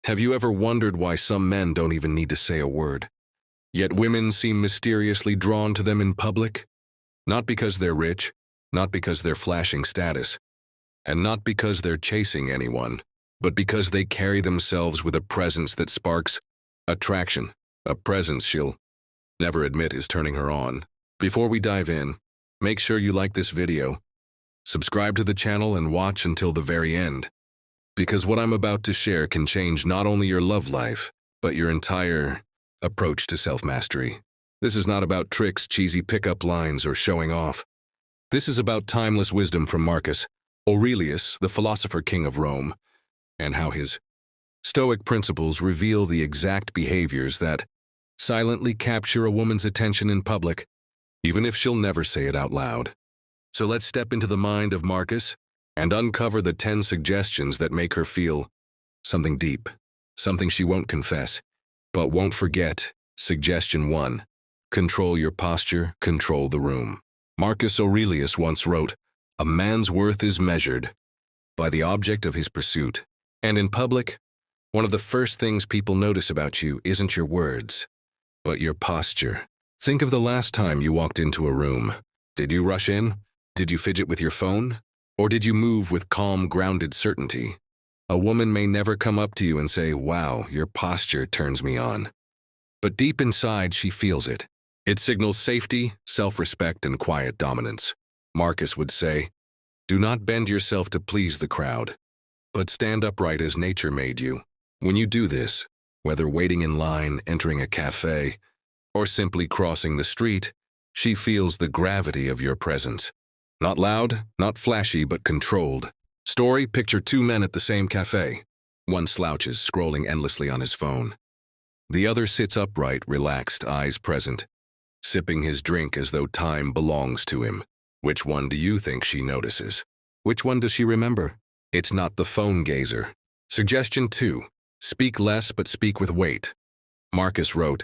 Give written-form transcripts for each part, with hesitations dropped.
Have you ever wondered why some men don't even need to say a word, yet women seem mysteriously drawn to them in public? Not because they're rich, not because they're flashing status, and not because they're chasing anyone, but because they carry themselves with a presence that sparks attraction, a presence she'll never admit is turning her on. Before we dive in, make sure you like this video, subscribe to the channel, and watch until the very end, because what I'm about to share can change not only your love life, but your entire approach to self-mastery. This is not about tricks, cheesy pickup lines, or showing off. This is about timeless wisdom from Marcus Aurelius, the philosopher king of Rome, and how his Stoic principles reveal the exact behaviors that silently capture a woman's attention in public, even if she'll never say it out loud. So let's step into the mind of Marcus and uncover the 10 suggestions that make her feel something deep, something she won't confess, but won't forget. Suggestion 1. Control your posture, control the room. Marcus Aurelius once wrote, "A man's worth is measured by the object of his pursuit." And in public, one of the first things people notice about you isn't your words, but your posture. Think of the last time you walked into a room. Did you rush in? Did you fidget with your phone? Or did you move with calm, grounded certainty? A woman may never come up to you and say, "Wow, your posture turns me on." But deep inside, she feels it. It signals safety, self-respect, and quiet dominance. Marcus would say, "Do not bend yourself to please the crowd, but stand upright as nature made you." When you do this, whether waiting in line, entering a cafe, or simply crossing the street, she feels the gravity of your presence. Not loud, not flashy, but controlled. Story: picture 2 men at the same cafe. One slouches, scrolling endlessly on his phone. The other sits upright, relaxed, eyes present, sipping his drink as though time belongs to him. Which one do you think she notices? Which one does she remember? It's not the phone gazer. Suggestion 2. Speak less but speak with weight. Marcus wrote,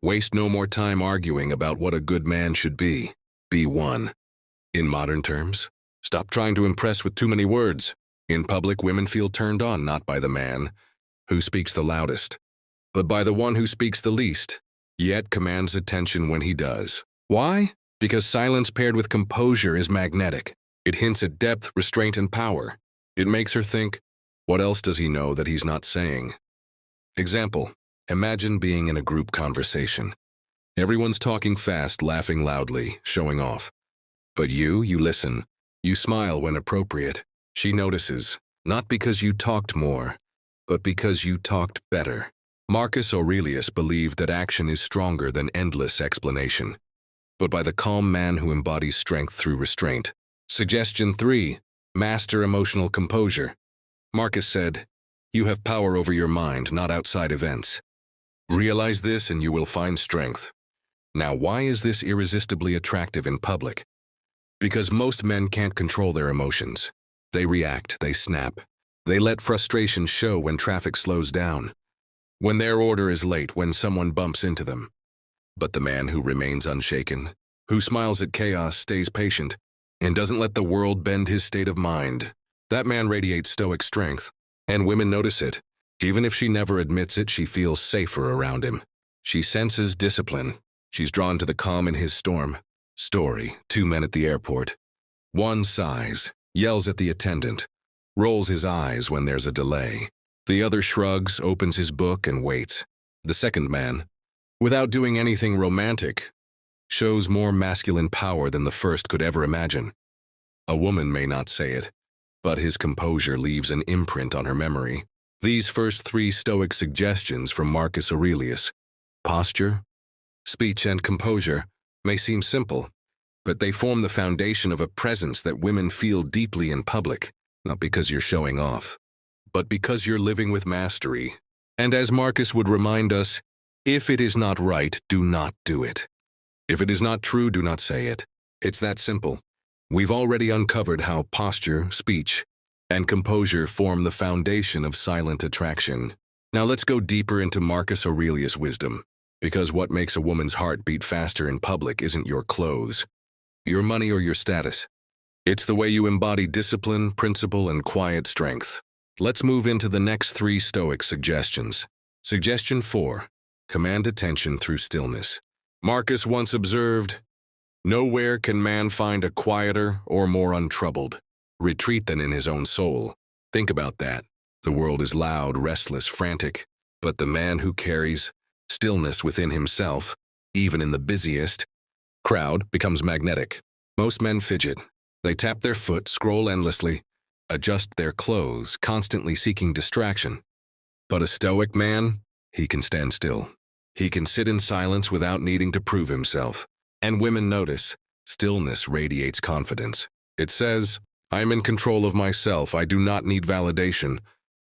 "Waste no more time arguing about what a good man should be. Be one." In modern terms, stop trying to impress with too many words. In public, women feel turned on not by the man who speaks the loudest, but by the one who speaks the least, yet commands attention when he does. Why? Because silence paired with composure is magnetic. It hints at depth, restraint, and power. It makes her think, what else does he know that he's not saying? Example: imagine being in a group conversation. Everyone's talking fast, laughing loudly, showing off. But you listen. You smile when appropriate. She notices, not because you talked more, but because you talked better. Marcus Aurelius believed that action is stronger than endless explanation, but by the calm man who embodies strength through restraint. Suggestion 3. Master emotional composure. Marcus said, "You have power over your mind, not outside events. Realize this and you will find strength." Now, why is this irresistibly attractive in public? Because most men can't control their emotions. They react, they snap. They let frustration show when traffic slows down, when their order is late, when someone bumps into them. But the man who remains unshaken, who smiles at chaos, stays patient, and doesn't let the world bend his state of mind, that man radiates stoic strength, and women notice it. Even if she never admits it, she feels safer around him. She senses discipline. She's drawn to the calm in his storm. Story: 2 men at the airport. One sighs, yells at the attendant, rolls his eyes when there's a delay. The other shrugs, opens his book, and waits. The second man, without doing anything romantic, shows more masculine power than the first could ever imagine. A woman may not say it, but his composure leaves an imprint on her memory. These first 3 Stoic suggestions from Marcus Aurelius, posture, speech, and composure, may seem simple, but they form the foundation of a presence that women feel deeply in public, not because you're showing off, but because you're living with mastery. And as Marcus would remind us, if it is not right, do not do it. If it is not true, do not say it. It's that simple. We've already uncovered how posture, speech, and composure form the foundation of silent attraction. Now let's go deeper into Marcus Aurelius' wisdom, because what makes a woman's heart beat faster in public isn't your clothes, your money, or your status. It's the way you embody discipline, principle, and quiet strength. Let's move into the next 3 Stoic suggestions. Suggestion 4. Command attention through stillness. Marcus once observed, "Nowhere can man find a quieter or more untroubled retreat than in his own soul." Think about that. The world is loud, restless, frantic, but the man who carries stillness within himself, even in the busiest crowd, becomes magnetic. Most men fidget. They tap their foot, scroll endlessly, adjust their clothes, constantly seeking distraction. But a stoic man, he can stand still. He can sit in silence without needing to prove himself. And women notice, stillness radiates confidence. It says, "I am in control of myself, I do not need validation,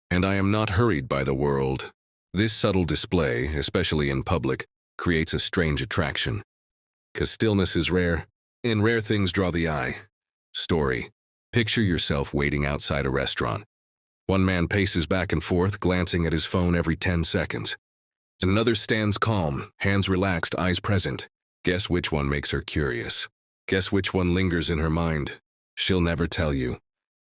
and I am not hurried by the world." This subtle display, especially in public, creates a strange attraction. 'Cause stillness is rare, and rare things draw the eye. Story. Picture yourself waiting outside a restaurant. One man paces back and forth, glancing at his phone every 10 seconds. Another stands calm, hands relaxed, eyes present. Guess which one makes her curious? Guess which one lingers in her mind? She'll never tell you.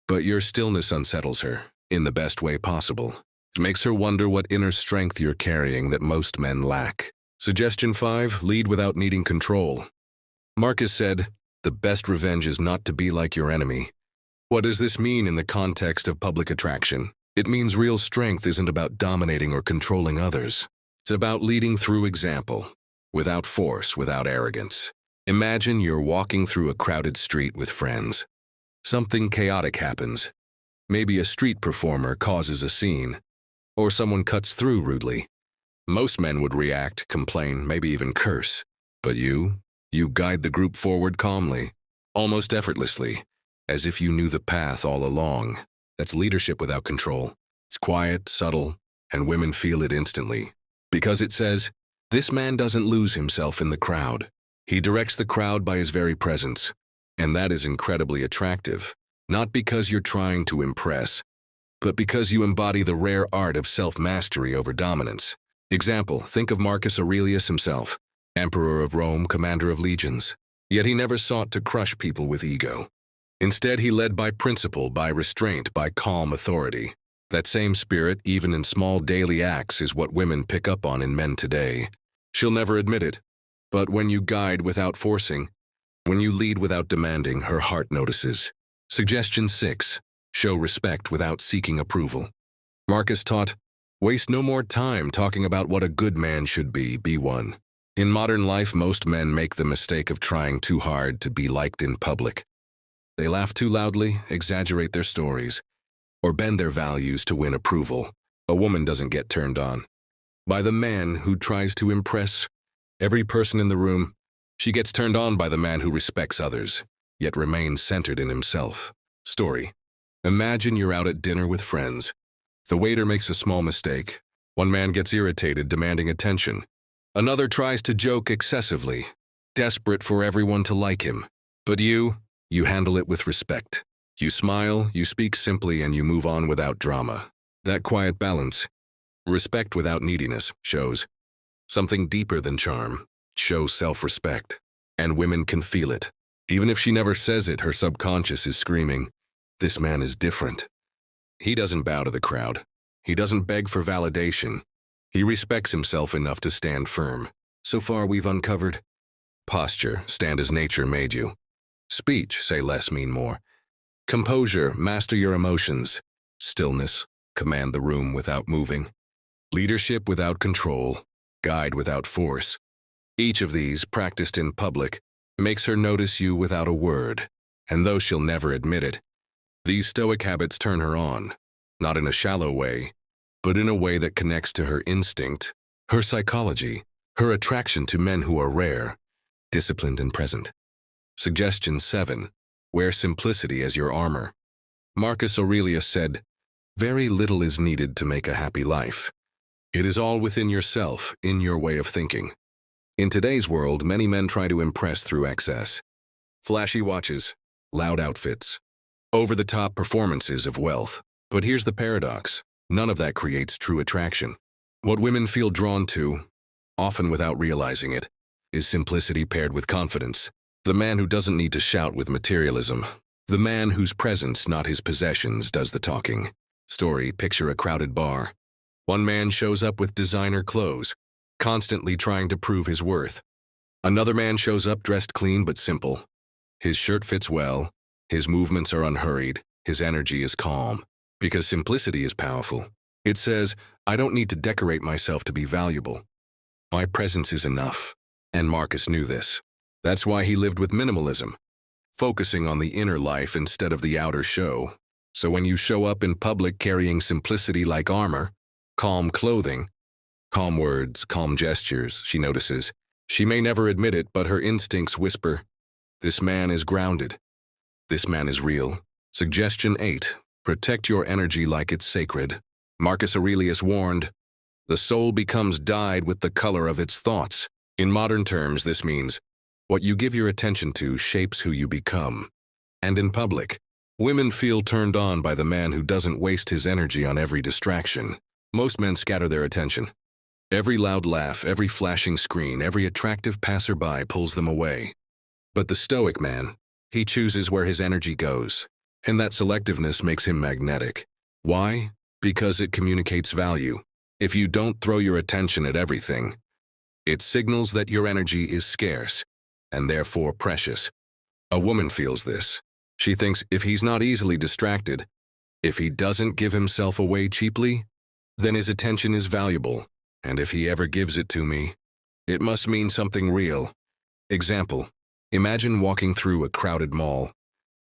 But your stillness unsettles her, in the best way possible. It makes her wonder what inner strength you're carrying that most men lack. Suggestion 5. Lead without needing control. Marcus said, "The best revenge is not to be like your enemy." What does this mean in the context of public attraction? It means real strength isn't about dominating or controlling others. It's about leading through example, without force, without arrogance. Imagine you're walking through a crowded street with friends. Something chaotic happens. Maybe a street performer causes a scene, or someone cuts through rudely. Most men would react, complain, maybe even curse. But you guide the group forward calmly, almost effortlessly, as if you knew the path all along. That's leadership without control. It's quiet, subtle, and women feel it instantly. Because it says, this man doesn't lose himself in the crowd. He directs the crowd by his very presence. And that is incredibly attractive. Not because you're trying to impress, but because you embody the rare art of self-mastery over dominance. Example, think of Marcus Aurelius himself, emperor of Rome, commander of legions. Yet he never sought to crush people with ego. Instead, he led by principle, by restraint, by calm authority. That same spirit, even in small daily acts, is what women pick up on in men today. She'll never admit it, but when you guide without forcing, when you lead without demanding, her heart notices. Suggestion 6. Show respect without seeking approval. Marcus taught, waste no more time talking about what a good man should be one. In modern life, most men make the mistake of trying too hard to be liked in public. They laugh too loudly, exaggerate their stories, or bend their values to win approval. A woman doesn't get turned on by the man who tries to impress every person in the room. She gets turned on by the man who respects others, yet remains centered in himself. Story. Imagine you're out at dinner with friends. The waiter makes a small mistake. One man gets irritated, demanding attention. Another tries to joke excessively, desperate for everyone to like him. But you handle it with respect. You smile, you speak simply, and you move on without drama. That quiet balance, respect without neediness, shows something deeper than charm. It shows self-respect. And women can feel it. Even if she never says it, her subconscious is screaming, this man is different. He doesn't bow to the crowd. He doesn't beg for validation. He respects himself enough to stand firm. So far we've uncovered posture, stand as nature made you. Speech, say less, mean more. Composure, master your emotions. Stillness, command the room without moving. Leadership without control, guide without force. Each of these, practiced in public, makes her notice you without a word. And though she'll never admit it, these stoic habits turn her on, not in a shallow way, but in a way that connects to her instinct, her psychology, her attraction to men who are rare, disciplined and present. Suggestion 7. Wear simplicity as your armor. Marcus Aurelius said, very little is needed to make a happy life. It is all within yourself, in your way of thinking. In today's world, many men try to impress through excess. Flashy watches, loud outfits, over-the-top performances of wealth. But here's the paradox. None of that creates true attraction. What women feel drawn to, often without realizing it, is simplicity paired with confidence. The man who doesn't need to shout with materialism. The man whose presence, not his possessions, does the talking. Story, picture a crowded bar. One man shows up with designer clothes, constantly trying to prove his worth. Another man shows up dressed clean but simple. His shirt fits well, his movements are unhurried, his energy is calm. Because simplicity is powerful. It says, I don't need to decorate myself to be valuable. My presence is enough. And Marcus knew this. That's why he lived with minimalism, focusing on the inner life instead of the outer show. So when you show up in public carrying simplicity like armor, calm clothing, calm words, calm gestures, she notices. She may never admit it, but her instincts whisper, this man is grounded. This man is real. Suggestion 8. Protect your energy like it's sacred. Marcus Aurelius warned, the soul becomes dyed with the color of its thoughts. In modern terms, this means what you give your attention to shapes who you become. And in public, women feel turned on by the man who doesn't waste his energy on every distraction. Most men scatter their attention. Every loud laugh, every flashing screen, every attractive passerby pulls them away. But the Stoic man, he chooses where his energy goes. And that selectiveness makes him magnetic. Why? Because it communicates value. If you don't throw your attention at everything, it signals that your energy is scarce, and therefore precious. A woman feels this. She thinks if he's not easily distracted, if he doesn't give himself away cheaply, then his attention is valuable, and if he ever gives it to me, it must mean something real. Example, imagine walking through a crowded mall.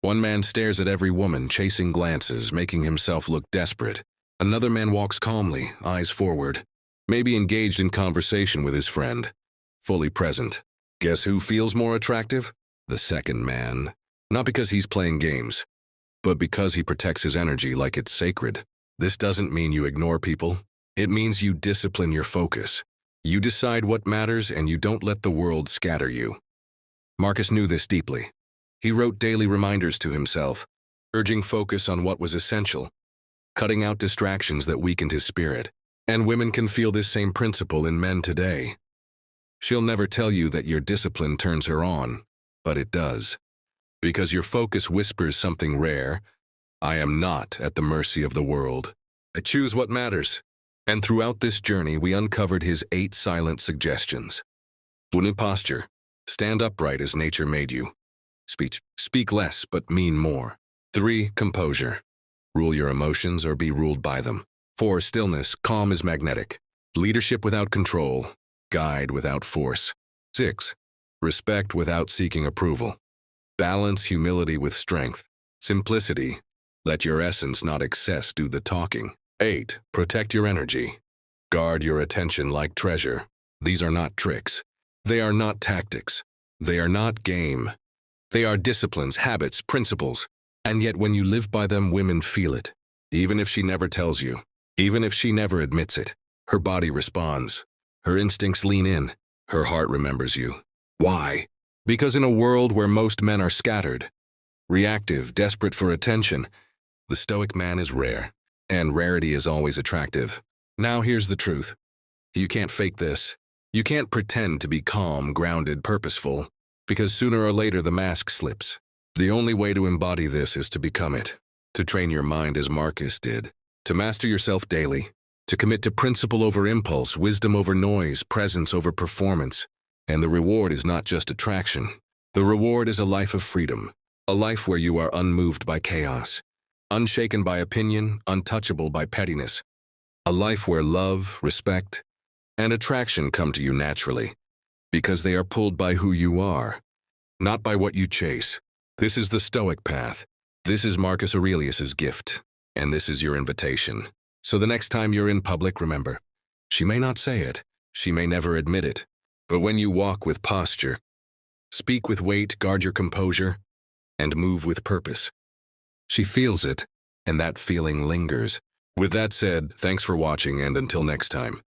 One man stares at every woman, chasing glances, making himself look desperate. Another man walks calmly, eyes forward, maybe engaged in conversation with his friend, fully present. Guess who feels more attractive? The second man. Not because he's playing games, but because he protects his energy like it's sacred. This doesn't mean you ignore people. It means you discipline your focus. You decide what matters and you don't let the world scatter you. Marcus knew this deeply. He wrote daily reminders to himself, urging focus on what was essential, cutting out distractions that weakened his spirit. And women can feel this same principle in men today. She'll never tell you that your discipline turns her on, but it does. Because your focus whispers something rare. I am not at the mercy of the world. I choose what matters. And throughout this journey, we uncovered his 8 silent suggestions. 1. Posture. Stand upright as nature made you. Speak less, but mean more. 3. Composure. Rule your emotions or be ruled by them. 4. Stillness. Calm is magnetic. Leadership without control. Guide without force. 6. Respect without seeking approval. Balance humility with strength. Simplicity. Let your essence, not excess, do the talking. 8. Protect your energy. Guard your attention like treasure. These are not tricks. They are not tactics. They are not game. They are disciplines, habits, principles. And yet when you live by them, women feel it. Even if she never tells you. Even if she never admits it. Her body responds. Her instincts lean in. Her heart remembers you. Why? Because in a world where most men are scattered, reactive, desperate for attention, the Stoic man is rare. And rarity is always attractive. Now here's the truth. You can't fake this. You can't pretend to be calm, grounded, purposeful, because sooner or later the mask slips. The only way to embody this is to become it, to train your mind as Marcus did, to master yourself daily, to commit to principle over impulse, wisdom over noise, presence over performance. And the reward is not just attraction. The reward is a life of freedom, a life where you are unmoved by chaos, unshaken by opinion, untouchable by pettiness, a life where love, respect, and attraction come to you naturally, because they are pulled by who you are, not by what you chase. This is the Stoic path. This is Marcus Aurelius's gift, and this is your invitation. So the next time you're in public, remember, she may not say it, she may never admit it, but when you walk with posture, speak with weight, guard your composure, and move with purpose, she feels it, and that feeling lingers. With that said, thanks for watching, and until next time.